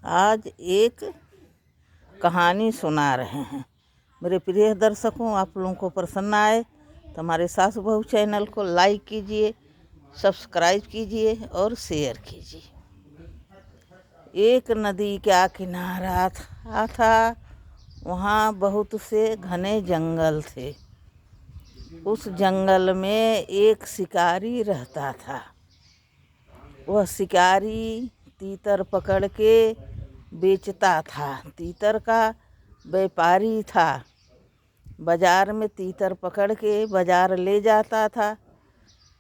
आज एक कहानी सुना रहे हैं। मेरे प्रिय दर्शकों, आप लोगों को पसंद आए तो हमारे सास बहू चैनल को लाइक कीजिए, सब्सक्राइब कीजिए और शेयर कीजिए। एक नदी का किनारा था। वहाँ बहुत से घने जंगल थे। उस जंगल में एक शिकारी रहता था। वह शिकारी तीतर पकड़ के बेचता था। तीतर का व्यापारी था। बाजार में तीतर पकड़ के बाजार ले जाता था,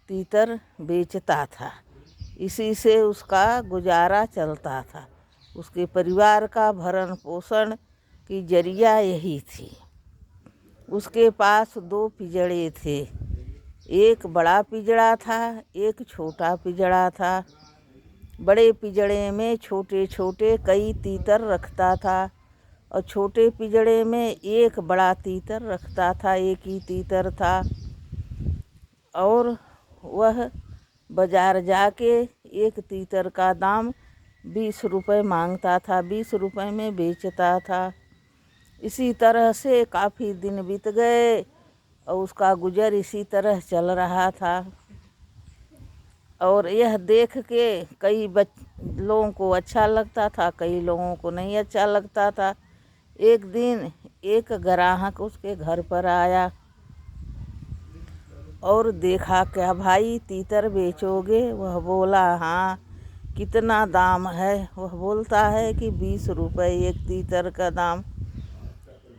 तीतर बेचता था। इसी से उसका गुजारा चलता था। उसके परिवार का भरण पोषण की जरिया यही थी। उसके पास 2 पिंजड़े थे। एक बड़ा पिंजड़ा था, एक छोटा पिंजड़ा था। बड़े पिंजड़े में छोटे छोटे कई तीतर रखता था और छोटे पिंजड़े में एक बड़ा तीतर रखता था। एक ही तीतर था और वह बाजार जाके एक तीतर का दाम 20 रुपये मांगता था। 20 रुपये में बेचता था। इसी तरह से काफ़ी दिन बीत गए और उसका गुजर इसी तरह चल रहा था। और यह देख के कई लोगों को अच्छा लगता था, कई लोगों को नहीं अच्छा लगता था। एक दिन एक ग्राहक उसके घर पर आया और देखा, क्या भाई तीतर बेचोगे? वह बोला, हाँ। कितना दाम है? वह बोलता है कि 20 रुपये एक तीतर का दाम।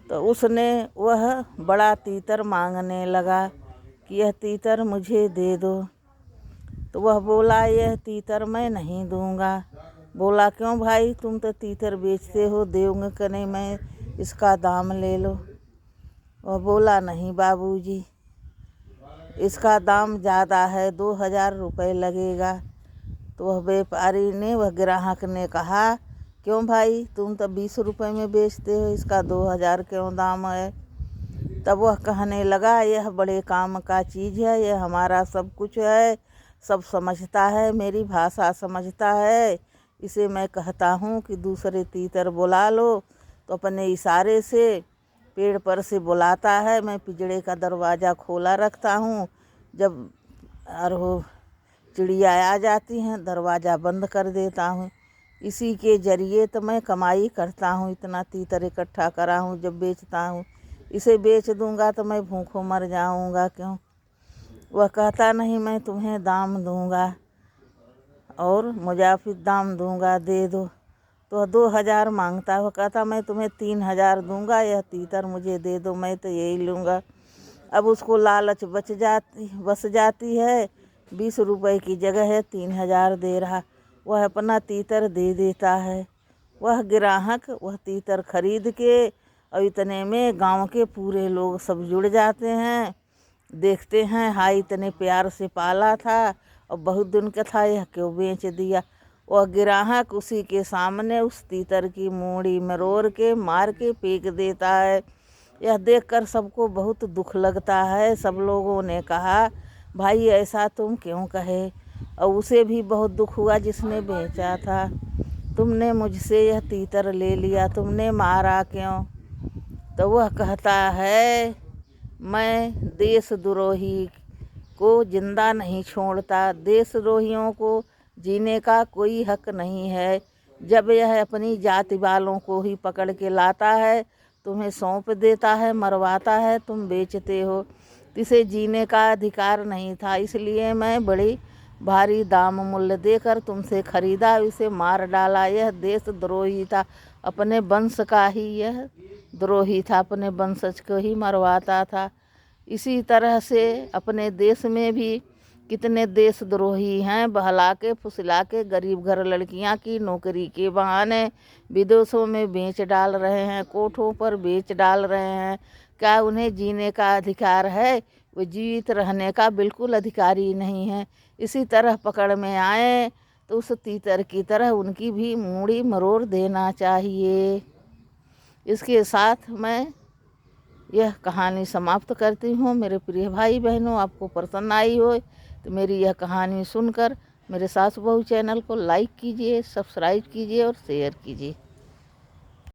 तो उसने वह बड़ा तीतर मांगने लगा कि यह तीतर मुझे दे दो। तो वह बोला, यह तीतर मैं नहीं दूंगा। बोला, क्यों भाई, तुम तो तीतर बेचते हो, देंगे कि नहीं, मैं इसका दाम ले लो। वह बोला, नहीं बाबूजी, इसका दाम ज़्यादा है, 2000 रुपये लगेगा। तो वह व्यापारी ने, वह ग्राहक ने कहा, क्यों भाई, तुम तो 20 रुपये में बेचते हो, इसका 2000 क्यों दाम है? तब वह कहने लगा, यह बड़े काम का चीज़ है, यह हमारा सब कुछ है, सब समझता है, मेरी भाषा समझता है। इसे मैं कहता हूँ कि दूसरे तीतर बुला लो, तो अपने इशारे से पेड़ पर से बुलाता है। मैं पिंजड़े का दरवाज़ा खोला रखता हूँ। जब वो चिड़िया आ जाती हैं, दरवाज़ा बंद कर देता हूँ। इसी के जरिए तो मैं कमाई करता हूँ। इतना तीतर इकट्ठा करा हूँ, जब बेचता हूँ। इसे बेच दूँगा तो मैं भूखों मर जाऊँगा क्यों? वह कहता, नहीं, मैं तुम्हें दाम दूँगा और मुजाफिर दाम दूँगा, दे दो। तो 2000 मांगता है। वह कहता, मैं तुम्हें 3000 दूँगा, यह तीतर मुझे दे दो, मैं तो यही लूँगा। अब उसको लालच बस जाती है। 20 रुपये की जगह है 3000 दे रहा। वह अपना तीतर दे देता है। वह ग्राहक वह तीतर खरीद के, और इतने में गांव के पूरे लोग सब जुड़ जाते हैं। देखते हैं, हाय, इतने प्यार से पाला था और बहुत दिन का था, यह क्यों बेच दिया? वह ग्राहक उसी के सामने उस तीतर की मूड़ी मरोड़ के मार के फेंक देता है। यह देखकर सबको बहुत दुख लगता है। सब लोगों ने कहा, भाई ऐसा तुम क्यों कहे? और उसे भी बहुत दुख हुआ जिसने बेचा था। तुमने मुझसे यह तीतर ले लिया, तुमने मारा क्यों? तो वह कहता है, मैं देशद्रोही को जिंदा नहीं छोड़ता। देशद्रोहियों को जीने का कोई हक नहीं है। जब यह अपनी जाति वालों को ही पकड़ के लाता है, तुम्हें सौंप देता है, मरवाता है, तुम बेचते हो। इसे जीने का अधिकार नहीं था, इसलिए मैं बड़ी भारी दाम मूल्य देकर तुमसे खरीदा, इसे मार डाला। यह देशद्रोही था, अपने वंश का ही यह द्रोही था, अपने वंशज को ही मरवाता था। इसी तरह से अपने देश में भी कितने देशद्रोही हैं। बहला के फुसला के गरीब घर लड़कियां की नौकरी के बहाने विदेशों में बेच डाल रहे हैं, कोठों पर बेच डाल रहे हैं। क्या उन्हें जीने का अधिकार है? वो जीवित रहने का बिल्कुल अधिकारी नहीं है। इसी तरह पकड़ में आए तो उस तीतर की तरह उनकी भी मूड़ी मरोड़ देना चाहिए। इसके साथ मैं यह कहानी समाप्त करती हूँ। मेरे प्रिय भाई बहनों, आपको पसंद आई हो तो मेरी यह कहानी सुनकर मेरे सास बहू चैनल को लाइक कीजिए, सब्सक्राइब कीजिए और शेयर कीजिए।